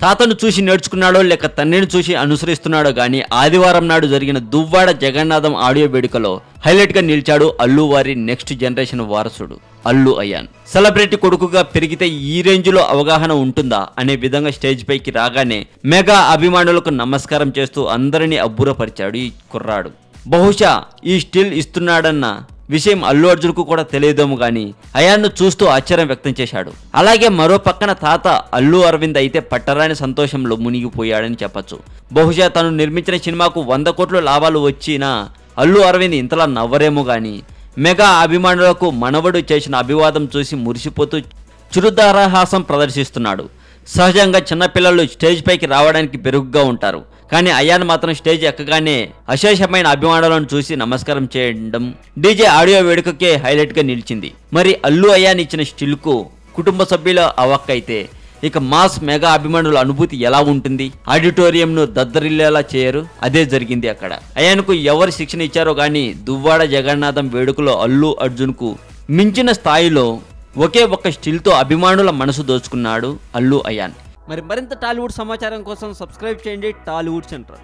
తాతను చూసి నేర్చుకున్నాడో లేక తండ్రిని చూసి అనుసరిస్తున్నాడో గానీ ఆదివారం నాడు జరిగిన దువ్వాడ జగన్నాథం ఆడియో వేడుకలో హైలైట్ గా నిలిచాడు అల్లు వారి నెక్స్ట్ జనరేషన్ వారసుడు అల్లు అయాన్. సెలబ్రిటీ కొడుకుగా పెరిగితే ఈ రేంజ్ లో అవగాహన ఉంటుందా అనే విధంగా స్టేజ్ పైకి రాగానే మెగా అభిమానులకు నమస్కారం చేస్తూ అందరినీ అబ్బురపరిచాడు ఈ కుర్రాడు. బహుశా ఈ స్టిల్ ఇస్తున్నాడన్న విషయం అల్లు అర్జున్ కు కూడా తెలియదేమో గానీ అయాన్ను చూస్తూ ఆశ్చర్యం వ్యక్తం చేశాడు. అలాగే మరో పక్కన తాత అల్లు అరవింద్ అయితే పట్టరాని సంతోషంలో మునిగిపోయాడని చెప్పొచ్చు. బహుశా తను నిర్మించిన సినిమాకు 100 కోట్ల లాభాలు వచ్చినా అల్లు అరవింద్ ఇంతలా నవ్వరేమో గానీ మెగా అభిమానులకు మనవడు చేసిన అభివాదం చూసి మురిసిపోతూ చిరుదరహాసం ప్రదర్శిస్తున్నాడు. సహజంగా చిన్నపిల్లలు స్టేజ్ పైకి రావడానికి బెరుగ్గా ఉంటారు. కానీ అయాన్ మాత్రం స్టేజ్ ఎక్కగానే అశేషమైన అభిమానులను చూసి నమస్కారం చేయడం డీజే ఆడియో వేడుకకే హైలైట్ గా నిలిచింది. మరి అల్లు అయాన్ ఇచ్చిన స్టిల్ కు కుటుంబ సభ్యుల అవక్కైతే ఇక మాస్ మెగా అభిమానుల అనుభూతి ఎలా ఉంటుంది? ఆడిటోరియం ను దద్దరిల్లేలా చేయరు, అదే జరిగింది అక్కడ. అయాన్కు ఎవరు శిక్షణ ఇచ్చారో గానీ దువ్వాడ జగన్నాథం వేడుకలో అల్లు అర్జున్ కు మించిన స్థాయిలో ఒకే ఒక్క స్టిల్ తో అభిమానుల మనసు దోచుకున్నాడు అల్లు అయాన్. మరి మరింత టాలీవుడ్ సమాచారం కోసం సబ్స్క్రైబ్ చేయండి టాలీవుడ్ సెంటర్.